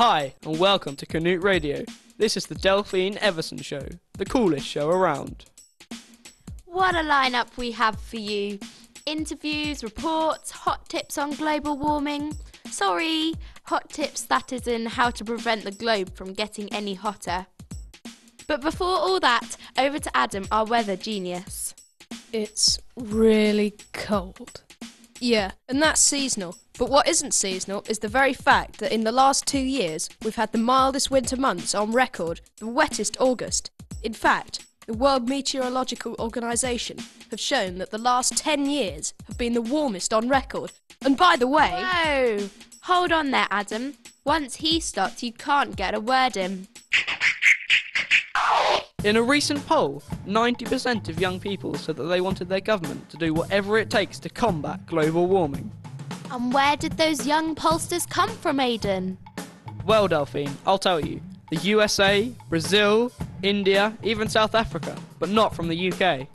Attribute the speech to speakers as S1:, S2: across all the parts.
S1: Hi, and welcome to Canute Radio. This is the Delphine Everson Show, the coolest show around.
S2: What a lineup we have for you. Interviews, reports, hot tips on global warming. Sorry, hot tips that is in how to prevent the globe from getting any hotter. But before all that, over to Adam, our weather genius.
S3: It's really cold. Yeah, and that's seasonal. But what isn't seasonal is the very fact that in the last 2 years, we've had the mildest winter months on record, the wettest August. In fact, the World Meteorological Organisation have shown that the last 10 years have been the warmest on record. And by the way...
S2: Whoa! Hold on there, Adam. Once he stops, you can't get a word in.
S1: In a recent poll, 90% of young people said that they wanted their government to do whatever it takes to combat global warming.
S2: And where did those young pollsters come from, Aidan?
S1: Well, Delphine, I'll tell you. The USA, Brazil, India, even South Africa, but not from the UK.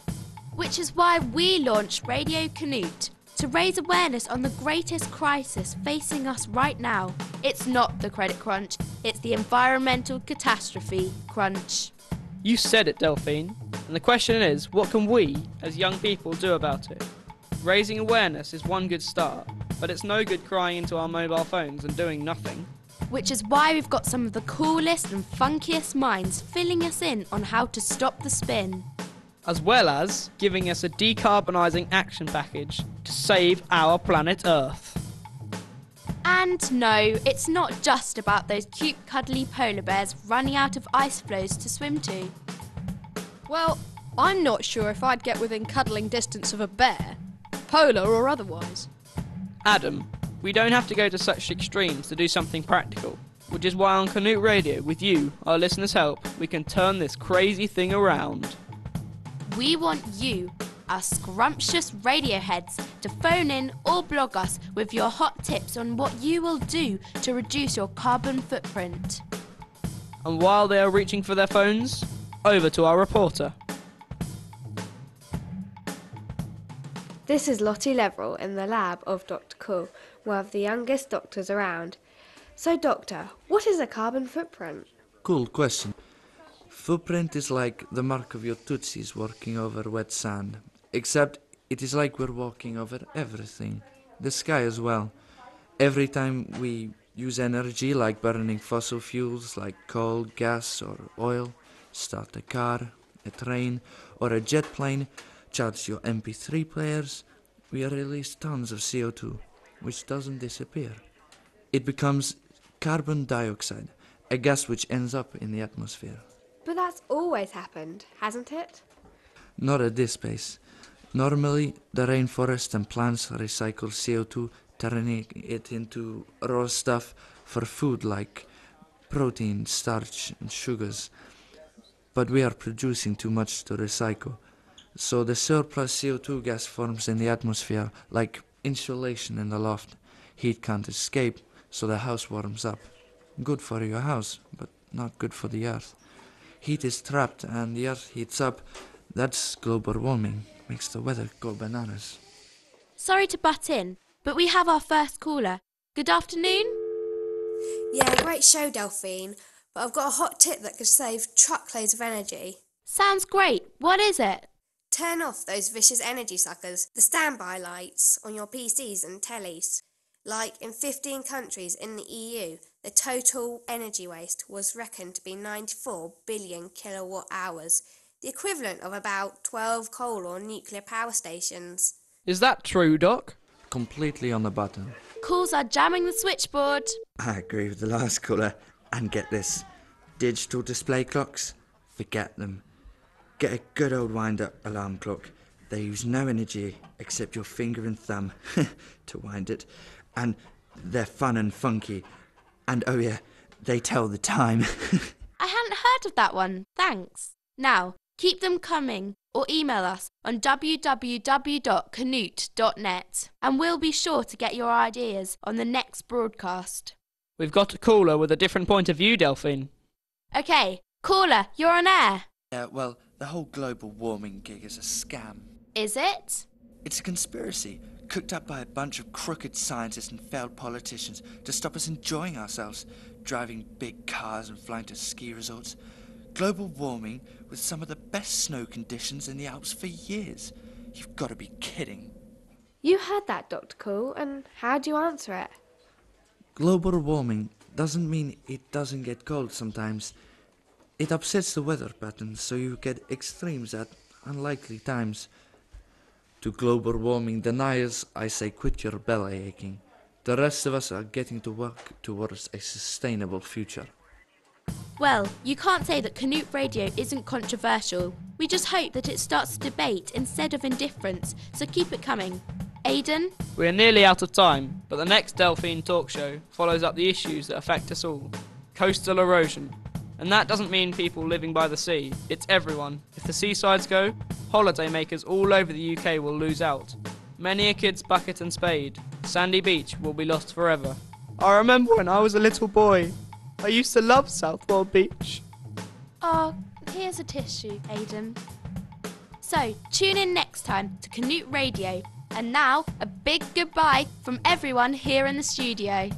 S2: Which is why we launched Radio Canute, to raise awareness on the greatest crisis facing us right now. It's not the credit crunch, it's the environmental catastrophe crunch.
S1: You said it, Delphine. And the question is, what can we, as young people, do about it? Raising awareness is one good start, but it's no good crying into our mobile phones and doing nothing.
S2: Which is why we've got some of the coolest and funkiest minds filling us in on how to stop the spin.
S1: As well as giving us a decarbonising action package to save our planet Earth.
S2: And no, it's not just about those cute cuddly polar bears running out of ice floes to swim to.
S3: Well, I'm not sure if I'd get within cuddling distance of a bear, polar or otherwise.
S1: Adam, we don't have to go to such extremes to do something practical, which is why on Canute Radio, with you, our listeners' help, we can turn this crazy thing around.
S2: We want you, our scrumptious radioheads, to phone in or blog us with your hot tips on what you will do to reduce your carbon footprint.
S1: And while they are reaching for their phones, over to our reporter.
S4: This is Lottie Leverell in the lab of Dr. Cool, one of the youngest doctors around. So, Doctor, what is a carbon footprint?
S5: Cool question. Footprint is like the mark of your tootsies walking over wet sand, except it is like we're walking over everything, the sky as well. Every time we use energy like burning fossil fuels like coal, gas or oil, start a car, a train or a jet plane, charge your MP3 players, we release tons of CO2, which doesn't disappear. It becomes carbon dioxide, a gas which ends up in the atmosphere.
S4: But that's always happened, hasn't it?
S5: Not at this pace. Normally, the rainforest and plants recycle CO2, turning it into raw stuff for food like protein, starch and sugars. But we are producing too much to recycle. So the surplus CO2 gas forms in the atmosphere like insulation in the loft. Heat can't escape, so the house warms up. Good for your house, but not good for the earth. Heat is trapped and the earth heats up. That's global warming. Makes the weather go bananas.
S2: Sorry to butt in, but we have our first caller. Good afternoon.
S6: Yeah, great show, Delphine. But I've got a hot tip that could save truckloads of energy.
S2: Sounds great. What is it?
S6: Turn off those vicious energy suckers, the standby lights on your PCs and tellies. Like in 15 countries in the EU, the total energy waste was reckoned to be 94 billion kilowatt hours, the equivalent of about 12 coal or nuclear power stations.
S1: Is that true, Doc?
S5: Completely on the button.
S2: Calls are jamming the switchboard.
S7: I agree with the last caller. And get this, digital display clocks, forget them. Get a good old wind-up alarm clock. They use no energy except your finger and thumb to wind it. And they're fun and funky. And oh yeah, they tell the time.
S2: I hadn't heard of that one, thanks. Now, keep them coming or email us on www.canute.net and we'll be sure to get your ideas on the next broadcast.
S1: We've got a caller with a different point of view, Delphine.
S2: Okay, caller, you're on air.
S7: Yeah, well, the whole global warming gig is a scam.
S2: Is it?
S7: It's a conspiracy. cooked up by a bunch of crooked scientists and failed politicians to stop us enjoying ourselves, driving big cars and flying to ski resorts. Global warming with some of the best snow conditions in the Alps for years. You've got to be kidding.
S4: You heard that, Dr. Cool, and how do you answer it?
S5: Global warming doesn't mean it doesn't get cold sometimes. It upsets the weather patterns, so you get extremes at unlikely times. To global warming deniers, I say quit your belly aching. The rest of us are getting to work towards a sustainable future.
S2: Well, you can't say that Canute Radio isn't controversial. We just hope that it starts a debate instead of indifference, so keep it coming. Aidan?
S1: We are nearly out of time, but the next Delphine talk show follows up the issues that affect us all. Coastal erosion. And that doesn't mean people living by the sea, it's everyone. If the seasides go, holidaymakers all over the UK will lose out. Many a kid's bucket and spade. Sandy Beach will be lost forever. I remember when I was a little boy. I used to love Southwell Beach.
S2: Oh, here's a tissue, Aidan. So, tune in next time to Canute Radio. And now, a big goodbye from everyone here in the studio.